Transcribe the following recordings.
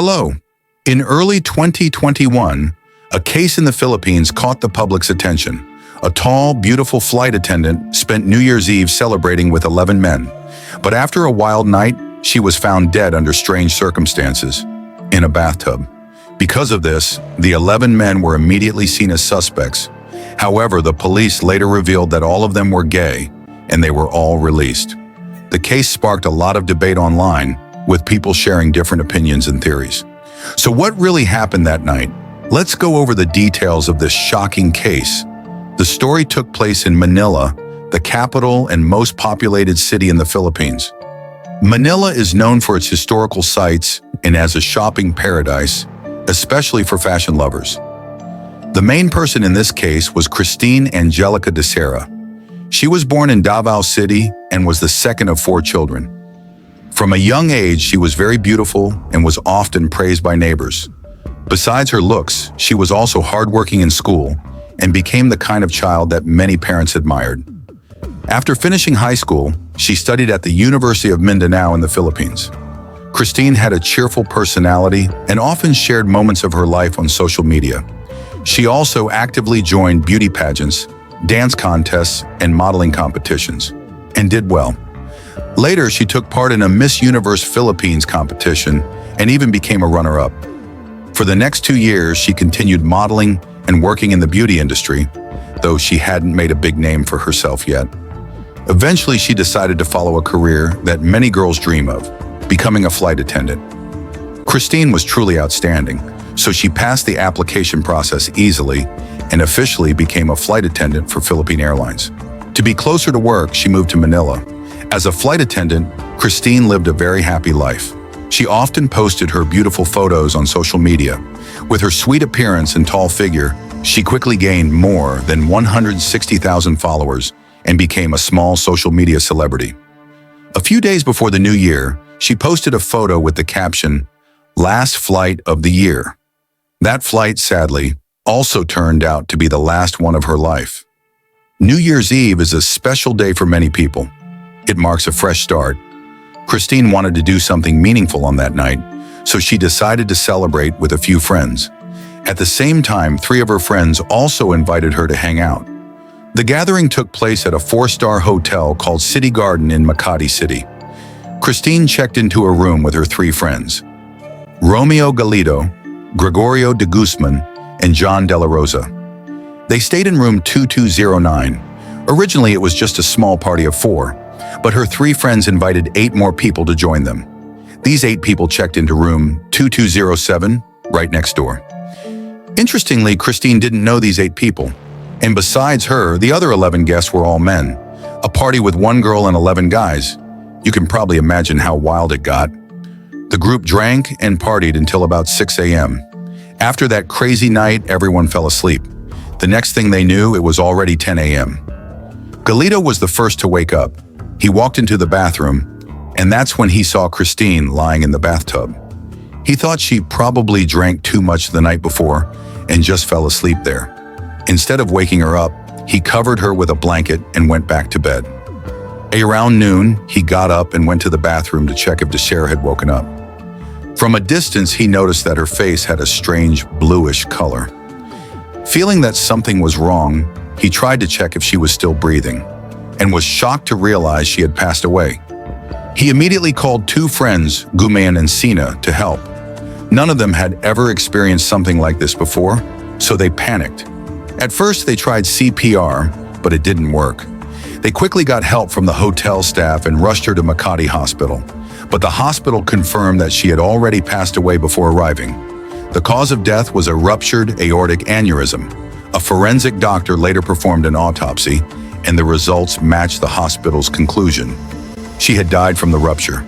Hello. In early 2021, a case in the Philippines caught the public's attention. A tall, beautiful flight attendant spent New Year's Eve celebrating with 11 men. But after a wild night, she was found dead under strange circumstances, in a bathtub. Because of this, the 11 men were immediately seen as suspects. However, the police later revealed that all of them were gay, and they were all released. The case sparked a lot of debate online, with people sharing different opinions and theories. So what really happened that night? Let's go over the details of this shocking case. The story took place in Manila, the capital and most populated city in the Philippines. Manila is known for its historical sites and as a shopping paradise, especially for fashion lovers. The main person in this case was Christine Angelica Dacera. She was born in Davao City and was the second of 4 children. From a young age, she was very beautiful and was often praised by neighbors. Besides her looks, she was also hardworking in school and became the kind of child that many parents admired. After finishing high school, she studied at the University of Mindanao in the Philippines. Christine had a cheerful personality and often shared moments of her life on social media. She also actively joined beauty pageants, dance contests, and modeling competitions, and did well. Later, she took part in a Miss Universe Philippines competition and even became a runner-up. For the next 2 years, she continued modeling and working in the beauty industry, though she hadn't made a big name for herself yet. Eventually, she decided to follow a career that many girls dream of, becoming a flight attendant. Christine was truly outstanding, so she passed the application process easily and officially became a flight attendant for Philippine Airlines. To be closer to work, she moved to Manila. As a flight attendant, Christine lived a very happy life. She often posted her beautiful photos on social media. With her sweet appearance and tall figure, she quickly gained more than 160,000 followers and became a small social media celebrity. A few days before the new year, she posted a photo with the caption, "Last flight of the year." That flight, sadly, also turned out to be the last one of her life. New Year's Eve is a special day for many people. It marks a fresh start. Christine wanted to do something meaningful on that night, so she decided to celebrate with a few friends. At the same time, 3 of her friends also invited her to hang out. The gathering took place at a 4-star hotel called City Garden in Makati City. Christine checked into a room with her 3 friends, Romeo Galido, Gregorio de Guzman, and John De La Rosa. They stayed in room 2209. Originally, it was just a small party of 4, but her 3 friends invited 8 more people to join them. These 8 people checked into room 2207, right next door. Interestingly, Christine didn't know these 8 people, and besides her, the other 11 guests were all men. A party with 1 girl and 11 guys. You can probably imagine how wild it got. The group drank and partied until about 6 a.m. After that crazy night, everyone fell asleep. The next thing they knew, it was already 10 a.m. Galito was the first to wake up. He walked into the bathroom, and that's when he saw Christine lying in the bathtub. He thought she probably drank too much the night before and just fell asleep there. Instead of waking her up, he covered her with a blanket and went back to bed. Around noon, he got up and went to the bathroom to check if Dacera had woken up. From a distance, he noticed that her face had a strange bluish color. Feeling that something was wrong, he tried to check if she was still breathing, and was shocked to realize she had passed away. He immediately called 2 friends, Guman and Sina, to help. None of them had ever experienced something like this before, so they panicked. At first, they tried CPR, but it didn't work. They quickly got help from the hotel staff and rushed her to Makati Hospital, but the hospital confirmed that she had already passed away before arriving. The cause of death was a ruptured aortic aneurysm. A forensic doctor later performed an autopsy, and the results matched the hospital's conclusion. She had died from the rupture.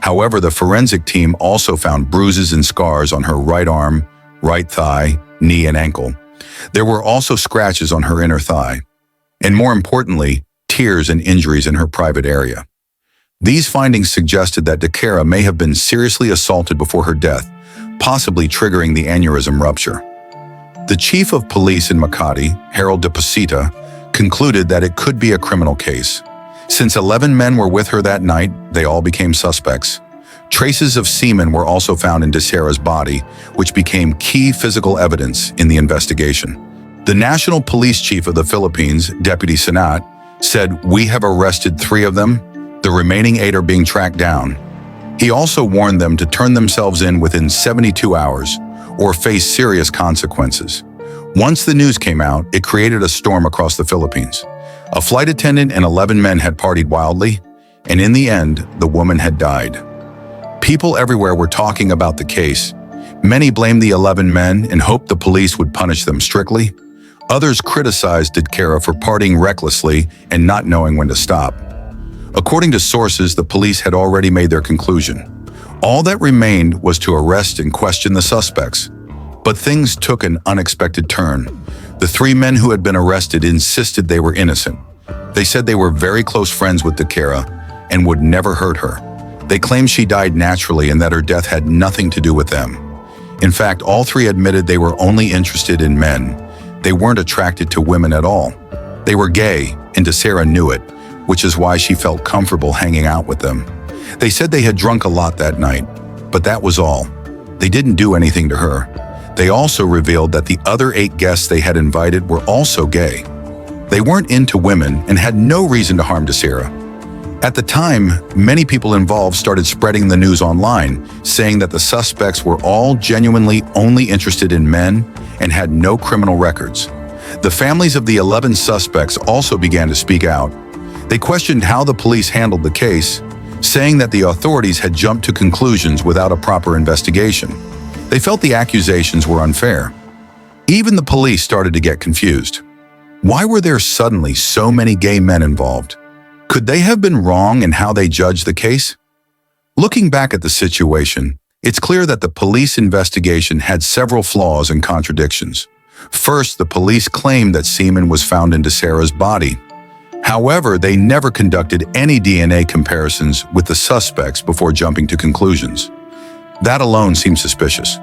However, the forensic team also found bruises and scars on her right arm, right thigh, knee, and ankle. There were also scratches on her inner thigh, and more importantly, tears and injuries in her private area. These findings suggested that Dacera may have been seriously assaulted before her death, possibly triggering the aneurysm rupture. The chief of police in Makati, Harold Deposita, concluded that it could be a criminal case. Since 11 men were with her that night, they all became suspects. Traces of semen were also found in Dacera's body, which became key physical evidence in the investigation. The National Police Chief of the Philippines, Deputy Senat, said, "We have arrested 3 of them. The remaining 8 are being tracked down." He also warned them to turn themselves in within 72 hours or face serious consequences. Once the news came out, it created a storm across the Philippines. A flight attendant and 11 men had partied wildly, and in the end, the woman had died. People everywhere were talking about the case. Many blamed the 11 men and hoped the police would punish them strictly. Others criticized Dacera for partying recklessly and not knowing when to stop. According to sources, the police had already made their conclusion. All that remained was to arrest and question the suspects. But things took an unexpected turn. The 3 men who had been arrested insisted they were innocent. They said they were very close friends with Dacera and would never hurt her. They claimed she died naturally and that her death had nothing to do with them. In fact, all 3 admitted they were only interested in men. They weren't attracted to women at all. They were gay, and Dacera knew it, which is why she felt comfortable hanging out with them. They said they had drunk a lot that night, but that was all. They didn't do anything to her. They also revealed that the other 8 guests they had invited were also gay. They weren't into women and had no reason to harm Dacera. At the time, many people involved started spreading the news online, saying that the suspects were all genuinely only interested in men and had no criminal records. The families of the 11 suspects also began to speak out. They questioned how the police handled the case, saying that the authorities had jumped to conclusions without a proper investigation. They felt the accusations were unfair. Even the police started to get confused. Why were there suddenly so many gay men involved? Could they have been wrong in how they judged the case? Looking back at the situation, it's clear that the police investigation had several flaws and contradictions. First, the police claimed that semen was found in Dacera's body. However, they never conducted any DNA comparisons with the suspects before jumping to conclusions. That alone seems suspicious.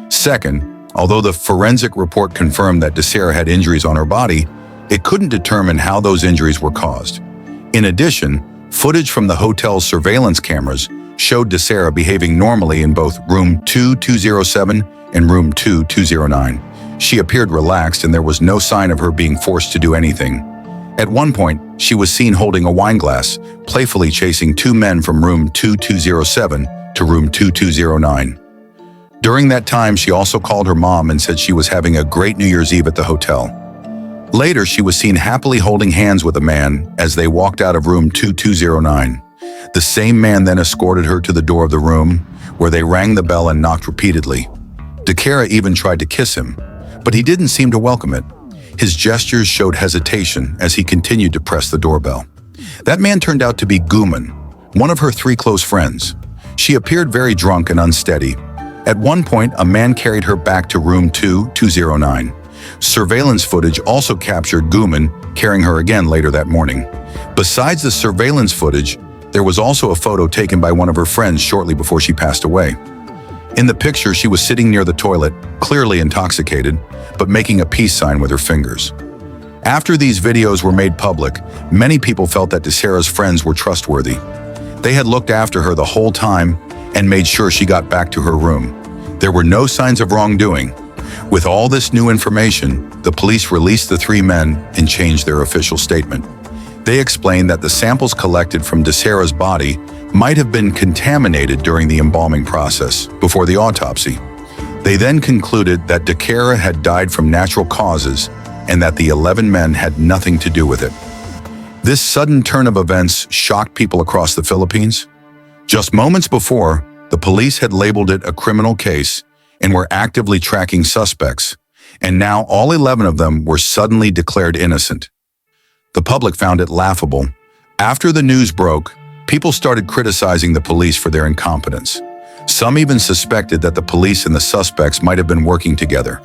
Second, although the forensic report confirmed that Dacera had injuries on her body, it couldn't determine how those injuries were caused. In addition, footage from the hotel's surveillance cameras showed Dacera behaving normally in both room 2207 and room 2209. She appeared relaxed and there was no sign of her being forced to do anything. At one point, she was seen holding a wine glass, playfully chasing 2 men from room 2207 to room 2209. During that time, she also called her mom and said she was having a great New Year's Eve at the hotel. Later, she was seen happily holding hands with a man as they walked out of room 2209. The same man then escorted her to the door of the room, where they rang the bell and knocked repeatedly. Dacera even tried to kiss him, but he didn't seem to welcome it. His gestures showed hesitation as he continued to press the doorbell. That man turned out to be Guman, one of her 3 close friends. She appeared very drunk and unsteady. At one point, a man carried her back to room 2209. Surveillance footage also captured Guman carrying her again later that morning. Besides the surveillance footage, there was also a photo taken by one of her friends shortly before she passed away. In the picture, she was sitting near the toilet, clearly intoxicated, but making a peace sign with her fingers. After these videos were made public, many people felt that Dacera's friends were trustworthy. They had looked after her the whole time and made sure she got back to her room. There were no signs of wrongdoing. With all this new information, the police released the 3 men and changed their official statement. They explained that the samples collected from Dacera's body might have been contaminated during the embalming process before the autopsy. They then concluded that Dacera had died from natural causes and that the 11 men had nothing to do with it. This sudden turn of events shocked people across the Philippines. Just moments before, the police had labeled it a criminal case and were actively tracking suspects, and now all 11 of them were suddenly declared innocent. The public found it laughable. After the news broke, people started criticizing the police for their incompetence. Some even suspected that the police and the suspects might have been working together.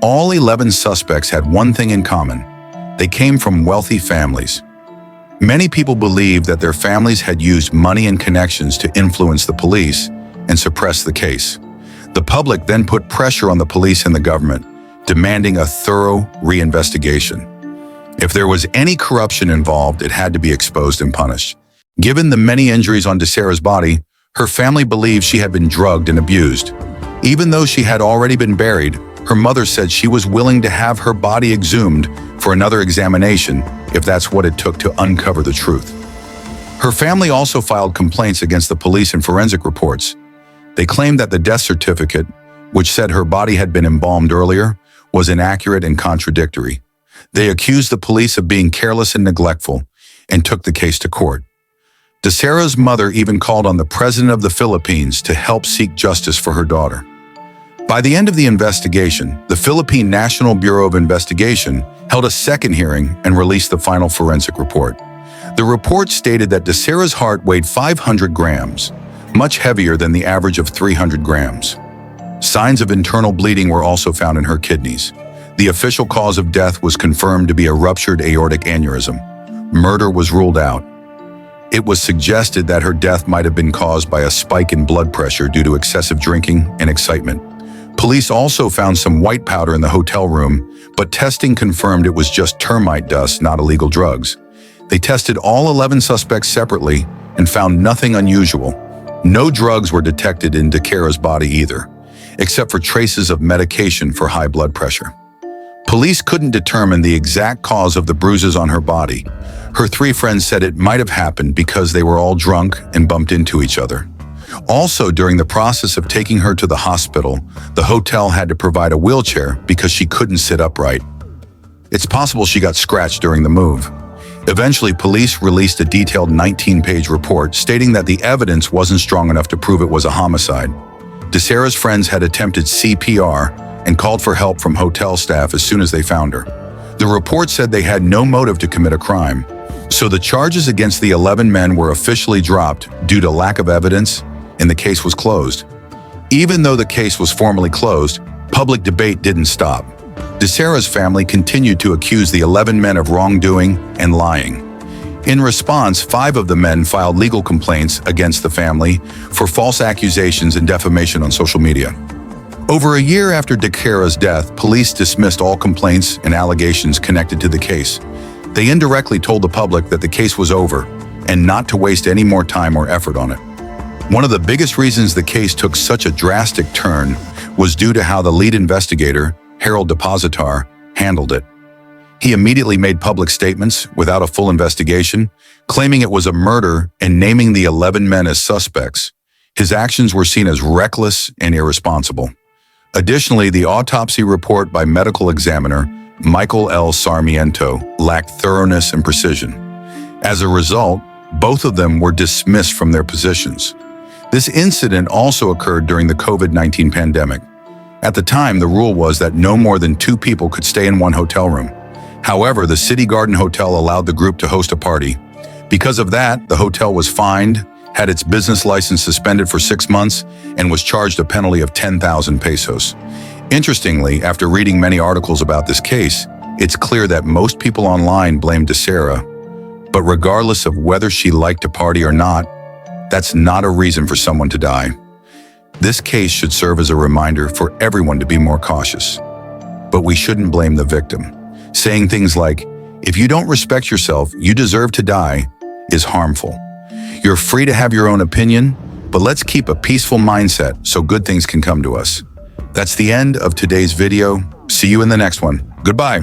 All 11 suspects had one thing in common. They came from wealthy families. Many people believed that their families had used money and connections to influence the police and suppress the case. The public then put pressure on the police and the government, demanding a thorough reinvestigation. If there was any corruption involved, it had to be exposed and punished. Given the many injuries on Dacera's body, Her family believed she had been drugged and abused. Even though she had already been buried, her mother said she was willing to have her body exhumed for another examination if that's what it took to uncover the truth. Her family also filed complaints against the police and forensic reports. They claimed that the death certificate, which said her body had been embalmed earlier, was inaccurate and contradictory. They accused the police of being careless and neglectful and took the case to court. Dacera's mother even called on the president of the Philippines to help seek justice for her daughter. By the end of the investigation, the Philippine National Bureau of Investigation held a second hearing and released the final forensic report. The report stated that Dacera's heart weighed 500 grams, much heavier than the average of 300 grams. Signs of internal bleeding were also found in her kidneys. The official cause of death was confirmed to be a ruptured aortic aneurysm. Murder was ruled out. It was suggested that her death might have been caused by a spike in blood pressure due to excessive drinking and excitement. Police also found some white powder in the hotel room, but testing confirmed it was just termite dust, not illegal drugs. They tested all 11 suspects separately and found nothing unusual. No drugs were detected in Dacera's body either, except for traces of medication for high blood pressure. Police couldn't determine the exact cause of the bruises on her body. Her three friends said it might have happened because they were all drunk and bumped into each other. Also, during the process of taking her to the hospital, the hotel had to provide a wheelchair because she couldn't sit upright. It's possible she got scratched during the move. Eventually, police released a detailed 19-page report stating that the evidence wasn't strong enough to prove it was a homicide. Dacera's friends had attempted CPR and called for help from hotel staff as soon as they found her. The report said they had no motive to commit a crime, so the charges against the 11 men were officially dropped due to lack of evidence, and the case was closed. Even though the case was formally closed, public debate didn't stop. Dacera's family continued to accuse the 11 men of wrongdoing and lying. In response, 5 of the men filed legal complaints against the family for false accusations and defamation on social media. Over a year after Dacera's death, police dismissed all complaints and allegations connected to the case. They indirectly told the public that the case was over and not to waste any more time or effort on it. One of the biggest reasons the case took such a drastic turn was due to how the lead investigator, Harold Depositar, handled it. He immediately made public statements without a full investigation, claiming it was a murder and naming the 11 men as suspects. His actions were seen as reckless and irresponsible. Additionally, the autopsy report by medical examiner Michael L. Sarmiento lacked thoroughness and precision. As a result, both of them were dismissed from their positions. This incident also occurred during the COVID-19 pandemic. At the time, the rule was that no more than 2 people could stay in one hotel room. However, the City Garden Hotel allowed the group to host a party. Because of that, the hotel was fined, had its business license suspended for 6 months, and was charged a penalty of 10,000 pesos. Interestingly, after reading many articles about this case, it's clear that most people online blame Dacera. But regardless of whether she liked to party or not, that's not a reason for someone to die. This case should serve as a reminder for everyone to be more cautious. But we shouldn't blame the victim. Saying things like, "If you don't respect yourself, you deserve to die," is harmful. You're free to have your own opinion, but let's keep a peaceful mindset so good things can come to us. That's the end of today's video. See you in the next one. Goodbye.